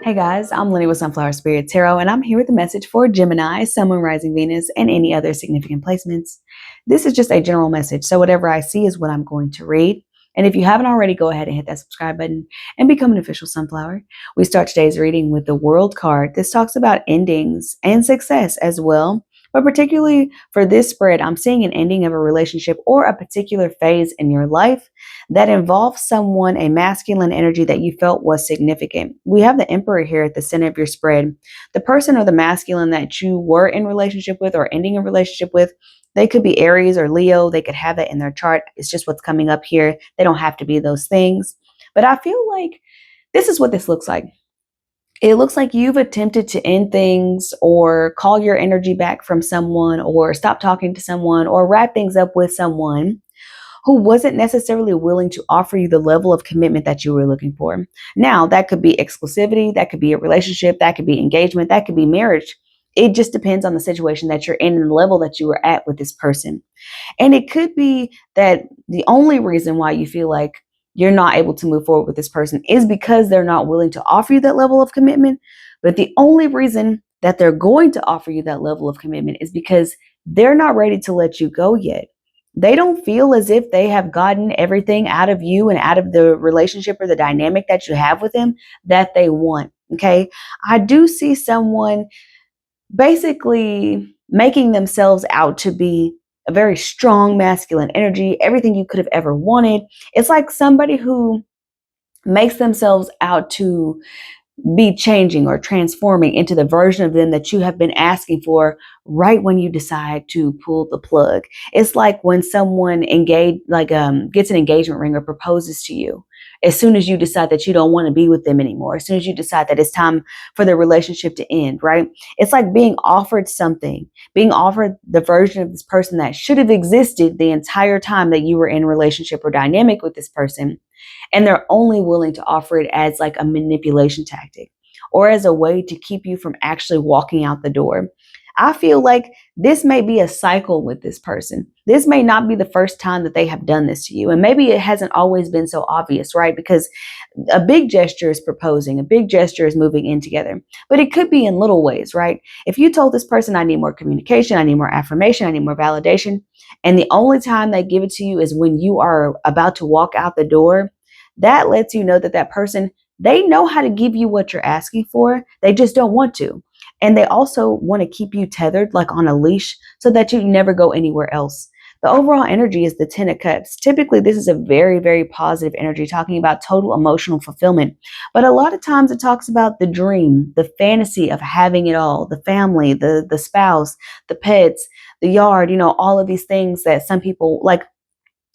Hey guys, I'm Lynnie with Sunflower Spirit Tarot, and I'm here with a message for Gemini, Sun, Moon, Rising, Venus, and any other significant placements. This is just a general message, so whatever I see is what I'm going to read. And if you haven't already, go ahead and hit that subscribe button and become an official Sunflower. We start today's reading with the World card. This talks about endings and success as well. But particularly for this spread, I'm seeing an ending of a relationship or a particular phase in your life that involves someone, a masculine energy that you felt was significant. We have the Emperor here at the center of your spread. The person or the masculine that you were in relationship with or ending a relationship with, they could be Aries or Leo. They could have that in their chart. It's just what's coming up here. They don't have to be those things. But I feel like this is what this looks like. It looks like you've attempted to end things or call your energy back from someone or stop talking to someone or wrap things up with someone who wasn't necessarily willing to offer you the level of commitment that you were looking for. Now, that could be exclusivity, that could be a relationship, that could be engagement, that could be marriage. It just depends on the situation that you're in and the level that you were at with this person. And it could be that the only reason why you feel like you're not able to move forward with this person is because they're not willing to offer you that level of commitment. But the only reason that they're going to offer you that level of commitment is because they're not ready to let you go yet. They don't feel as if they have gotten everything out of you and out of the relationship or the dynamic that you have with them that they want. Okay. I do see someone basically making themselves out to be a very strong masculine energy, everything you could have ever wanted. It's like somebody who makes themselves out to be changing or transforming into the version of them that you have been asking for right when you decide to pull the plug. It's like when someone gets an engagement ring or proposes to you. As soon as you decide that you don't want to be with them anymore, as soon as you decide that it's time for the relationship to end, right? It's like being offered something, being offered the version of this person that should have existed the entire time that you were in a relationship or dynamic with this person, and they're only willing to offer it as like a manipulation tactic or as a way to keep you from actually walking out the door. I feel like this may be a cycle with this person. This may not be the first time that they have done this to you. And maybe it hasn't always been so obvious, right? Because a big gesture is proposing, a big gesture is moving in together, but it could be in little ways, right? If you told this person, I need more communication, I need more affirmation, I need more validation, and the only time they give it to you is when you are about to walk out the door, that lets you know that that person, they know how to give you what you're asking for. They just don't want to. And they also want to keep you tethered like on a leash so that you never go anywhere else. The overall energy is the 10 of Cups. Typically, this is a very, very positive energy talking about total emotional fulfillment. But a lot of times it talks about the dream, the fantasy of having it all, the family, the spouse, the pets, the yard, all of these things that some people like,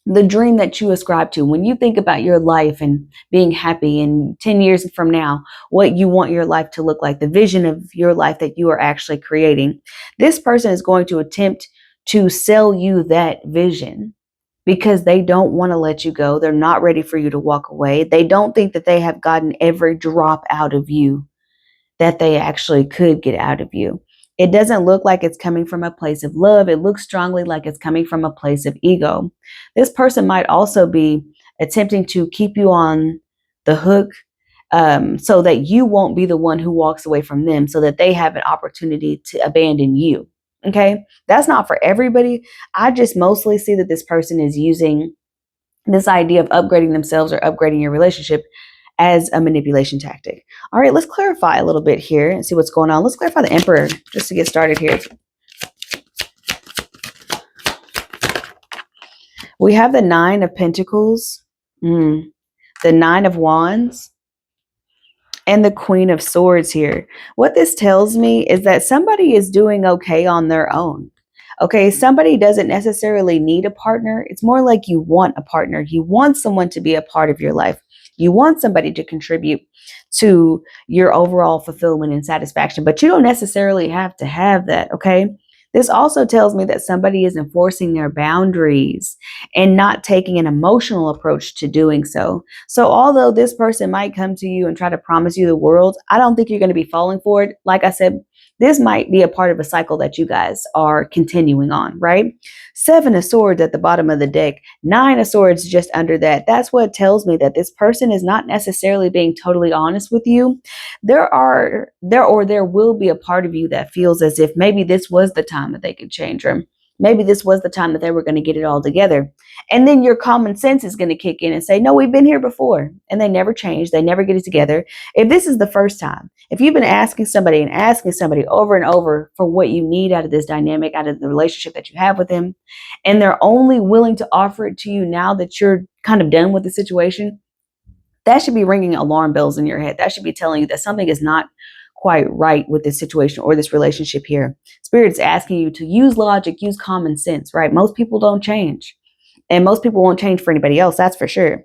the dream that you ascribe to. When you think about your life and being happy and 10 years from now, what you want your life to look like, the vision of your life that you are actually creating, this person is going to attempt to sell you that vision because they don't want to let you go. They're not ready for you to walk away. They don't think that they have gotten every drop out of you that they actually could get out of you. It doesn't look like it's coming from a place of love. It looks strongly like it's coming from a place of ego. This person might also be attempting to keep you on the hook so that you won't be the one who walks away from them, so that they have an opportunity to abandon you. Okay, that's not for everybody. I just mostly see that this person is using this idea of upgrading themselves or upgrading your relationship as a manipulation tactic. All right, let's clarify a little bit here and see what's going on. Let's clarify the Emperor just to get started here. We have the 9 of Pentacles, the 9 of Wands, and the Queen of Swords here. What this tells me is that somebody is doing okay on their own. Okay, somebody doesn't necessarily need a partner. It's more like you want a partner. You want someone to be a part of your life. You want somebody to contribute to your overall fulfillment and satisfaction, but you don't necessarily have to have that, okay? This also tells me that somebody is enforcing their boundaries and not taking an emotional approach to doing so. So although this person might come to you and try to promise you the world, I don't think you're going to be falling for it. Like I said, This might be a part of a cycle that you guys are continuing on, right? 7 of Swords at the bottom of the deck, 9 of Swords just under that. That's what tells me that this person is not necessarily being totally honest with you. There will be a part of you that feels as if maybe this was the time that they could change, or maybe this was the time that they were going to get it all together. And then your common sense is going to kick in and say, no, we've been here before. And they never change. They never get it together. If this is the first time, if you've been asking somebody over and over for what you need out of this dynamic, out of the relationship that you have with them, and they're only willing to offer it to you now that you're kind of done with the situation, that should be ringing alarm bells in your head. That should be telling you that something is not quite right with this situation or this relationship here. Spirit's asking you to use logic, use common sense, right? Most people don't change. And most people won't change for anybody else, that's for sure.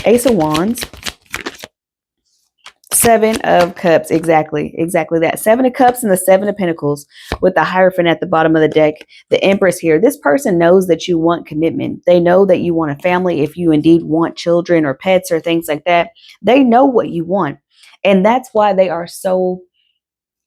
Ace of Wands. 7 of Cups, exactly that. 7 of Cups and the 7 of Pentacles with the Hierophant at the bottom of the deck. The Empress here. This person knows that you want commitment. They know that you want a family. If you indeed want children or pets or things like that, they know what you want. And that's why they are so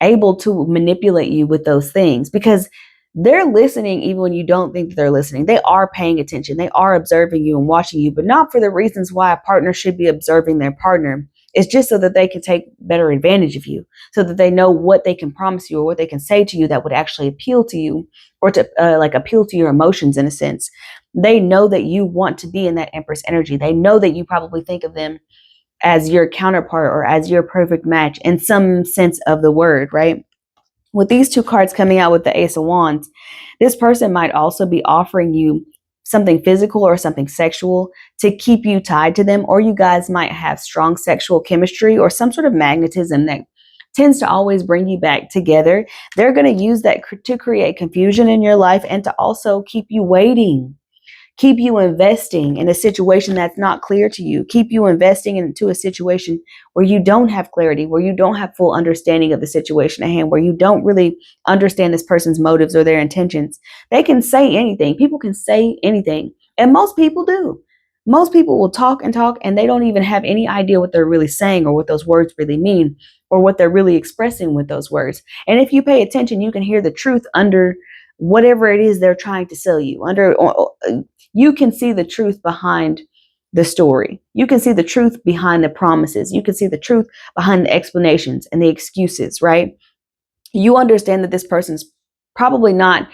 able to manipulate you with those things, because they're listening even when you don't think that they're listening. They are paying attention. They are observing you and watching you, but not for the reasons why a partner should be observing their partner. It's just so that they can take better advantage of you, so that they know what they can promise you or what they can say to you that would actually appeal to you, or to like appeal to your emotions in a sense. They know that you want to be in that Empress energy. They know that you probably think of them as your counterpart or as your perfect match in some sense of the word, right? With these 2 cards coming out with the Ace of Wands, this person might also be offering you something physical or something sexual to keep you tied to them, or you guys might have strong sexual chemistry or some sort of magnetism that tends to always bring you back together. They're going to use that to create confusion in your life and to also keep you waiting. Keep you investing in a situation that's not clear to you. Keep you investing into a situation where you don't have clarity, where you don't have full understanding of the situation at hand, where you don't really understand this person's motives or their intentions. They can say anything. People can say anything. And most people do. Most people will talk and they don't even have any idea what they're really saying or what those words really mean or what they're really expressing with those words. And if you pay attention, you can hear the truth under whatever it is they're trying to sell you. You can see the truth behind the story. You can see the truth behind the promises. You can see the truth behind the explanations and the excuses, right? You understand that this person's probably not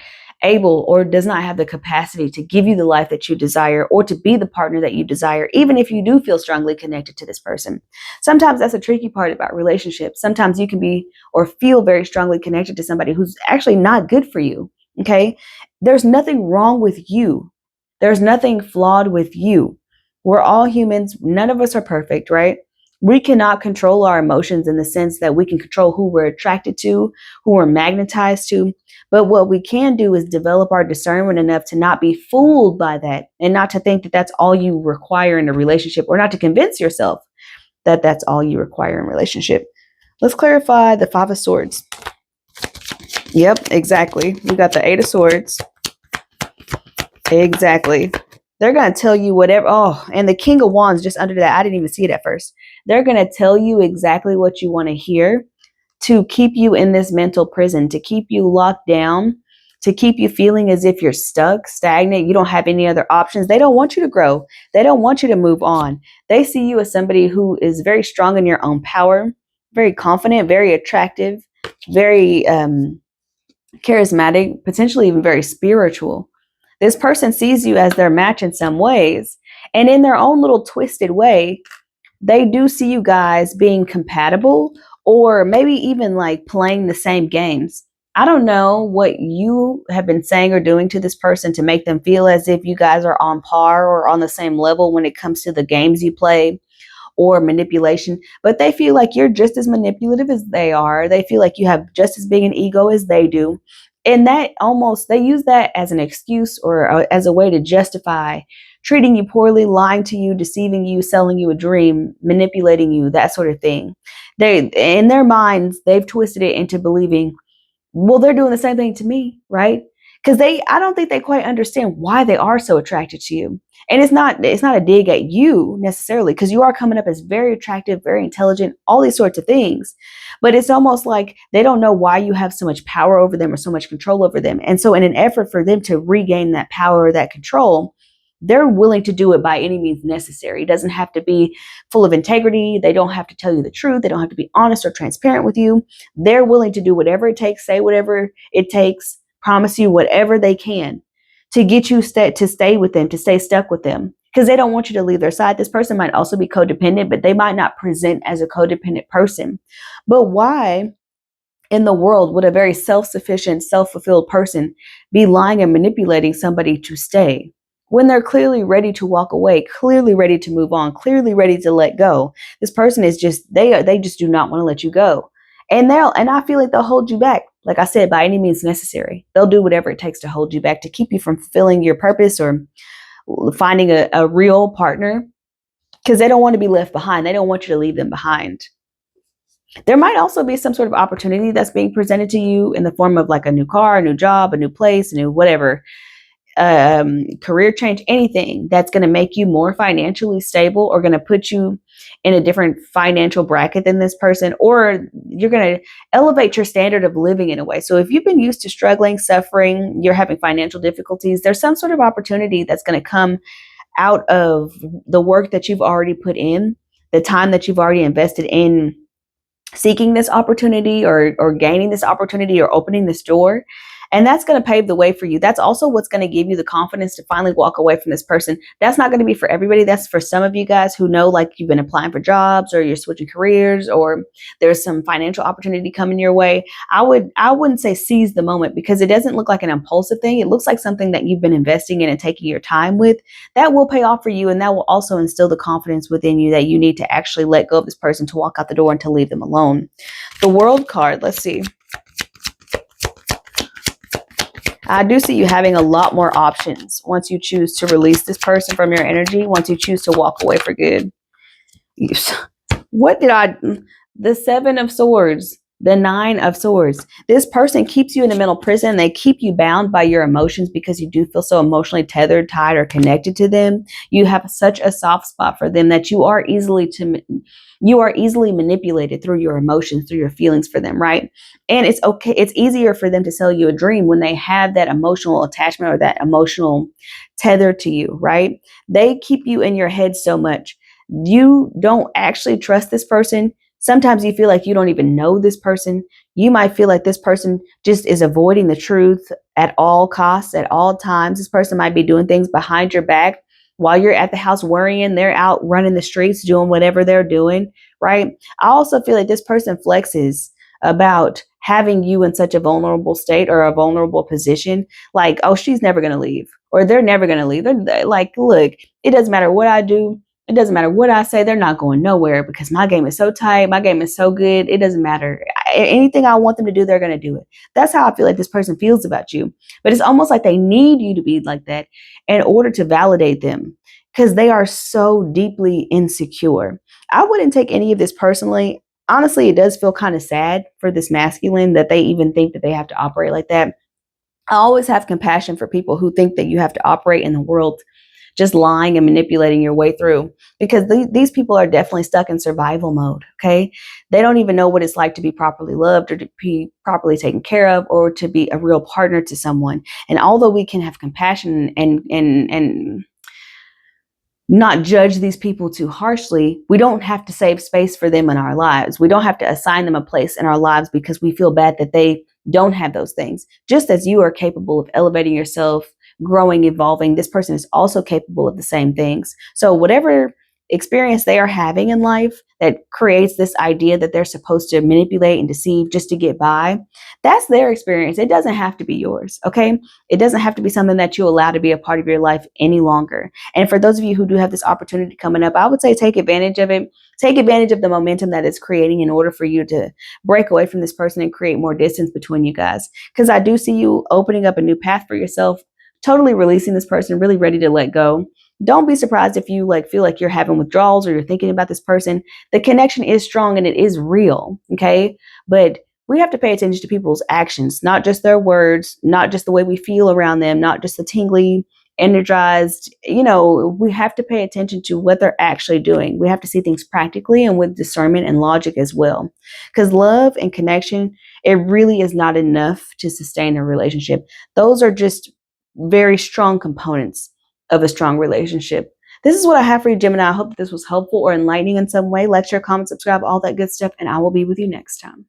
able or does not have the capacity to give you the life that you desire or to be the partner that you desire, even if you do feel strongly connected to this person. Sometimes that's a tricky part about relationships. Sometimes you can be or feel very strongly connected to somebody who's actually not good for you. Okay? There's nothing wrong with you. There's nothing flawed with you. We're all humans. None of us are perfect, right? We cannot control our emotions in the sense that we can control who we're attracted to, who we're magnetized to. But what we can do is develop our discernment enough to not be fooled by that and not to think that that's all you require in a relationship, or not to convince yourself that that's all you require in a relationship. Let's clarify the 5 of Swords. Yep, exactly. We got the 8 of Swords. Exactly. They're going to tell you whatever. Oh, and the King of Wands just under that. I didn't even see it at first. They're going to tell you exactly what you want to hear to keep you in this mental prison, to keep you locked down, to keep you feeling as if you're stuck, stagnant. You don't have any other options. They don't want you to grow. They don't want you to move on. They see you as somebody who is very strong in your own power, very confident, very attractive, very charismatic, potentially even very spiritual. This person sees you as their match in some ways, and in their own little twisted way, they do see you guys being compatible, or maybe even like playing the same games. I don't know what you have been saying or doing to this person to make them feel as if you guys are on par or on the same level when it comes to the games you play or manipulation, but they feel like you're just as manipulative as they are. They feel like you have just as big an ego as they do. And that almost, they use that as an excuse or as a way to justify treating you poorly, lying to you, deceiving you, selling you a dream, manipulating you, that sort of thing. They, in their minds, they've twisted it into believing, well, they're doing the same thing to me, right? because I don't think they quite understand why they are so attracted to you. And it's not a dig at you necessarily, because you are coming up as very attractive, very intelligent, all these sorts of things. But it's almost like they don't know why you have so much power over them or so much control over them. And so in an effort for them to regain that power or that control, they're willing to do it by any means necessary. It doesn't have to be full of integrity. They don't have to tell you the truth. They don't have to be honest or transparent with you. They're willing to do whatever it takes, say whatever it takes, promise you whatever they can to get you to stay with them, to stay stuck with them, because they don't want you to leave their side. This person might also be codependent, but they might not present as a codependent person. But why in the world would a very self-sufficient, self-fulfilled person be lying and manipulating somebody to stay when they're clearly ready to walk away, clearly ready to move on, clearly ready to let go? This person is just they just do not want to let you go. And I feel like they'll hold you back. Like I said, by any means necessary. They'll do whatever it takes to hold you back, to keep you from fulfilling your purpose or finding a real partner, because they don't want to be left behind. They don't want you to leave them behind. There might also be some sort of opportunity that's being presented to you in the form of like a new car, a new job, a new place, a new whatever, career change, anything that's going to make you more financially stable or going to put you in a different financial bracket than this person, or you're going to elevate your standard of living in a way. So if you've been used to struggling, suffering, you're having financial difficulties, there's some sort of opportunity that's going to come out of the work that you've already put in, the time that you've already invested in seeking this opportunity or gaining this opportunity or opening this door. And that's going to pave the way for you. That's also what's going to give you the confidence to finally walk away from this person. That's not going to be for everybody. That's for some of you guys who know, like, you've been applying for jobs or you're switching careers or there's some financial opportunity coming your way. I wouldn't say seize the moment, because it doesn't look like an impulsive thing. It looks like something that you've been investing in and taking your time with. That will pay off for you, and that will also instill the confidence within you that you need to actually let go of this person, to walk out the door and to leave them alone. The World card, let's see. I do see you having a lot more options once you choose to release this person from your energy, once you choose to walk away for good. What did the 7 of Swords, the 9 of Swords. This person keeps you in a mental prison. They keep you bound by your emotions because you do feel so emotionally tethered, tied, or connected to them. You have such a soft spot for them that you are easily manipulated through your emotions, through your feelings for them, right? And it's okay. It's easier for them to sell you a dream when they have that emotional attachment or that emotional tether to you, right? They keep you in your head so much. You don't actually trust this person. Sometimes you feel like you don't even know this person. You might feel like this person just is avoiding the truth at all costs, at all times. This person might be doing things behind your back while you're at the house worrying. They're out running the streets, doing whatever they're doing, right? I also feel like this person flexes about having you in such a vulnerable state or a vulnerable position. Like, oh, she's never going to leave, or they're never going to leave. They're like, look, it doesn't matter what I do. It doesn't matter what I say. They're not going nowhere because my game is so tight. My game is so good. It doesn't matter. Anything I want them to do, they're going to do it. That's how I feel like this person feels about you. But it's almost like they need you to be like that in order to validate them, because they are so deeply insecure. I wouldn't take any of this personally. Honestly, it does feel kind of sad for this masculine that they even think that they have to operate like that. I always have compassion for people who think that you have to operate in the world just lying and manipulating your way through, because these people are definitely stuck in survival mode. Okay. They don't even know what it's like to be properly loved or to be properly taken care of or to be a real partner to someone. And although we can have compassion and not judge these people too harshly, we don't have to save space for them in our lives. We don't have to assign them a place in our lives because we feel bad that they don't have those things. Just as you are capable of elevating yourself, growing, evolving, this person is also capable of the same things. So whatever experience they are having in life that creates this idea that they're supposed to manipulate and deceive just to get by, that's their experience. It doesn't have to be yours. Okay. It doesn't have to be something that you allow to be a part of your life any longer. And for those of you who do have this opportunity coming up, I would say take advantage of it. Take advantage of the momentum that it's creating in order for you to break away from this person and create more distance between you guys. Because I do see you opening up a new path for yourself, totally releasing this person, really ready to let go. Don't be surprised if you feel like you're having withdrawals or you're thinking about this person. The connection is strong and it is real. Okay. But we have to pay attention to people's actions, not just their words, not just the way we feel around them, not just the tingly, energized. We have to pay attention to what they're actually doing. We have to see things practically and with discernment and logic as well. Because love and connection, it really is not enough to sustain a relationship. Those are just very strong components of a strong relationship. This is what I have for you, Gemini. I hope this was helpful or enlightening in some way. Like, share, comment, subscribe, all that good stuff, and I will be with you next time.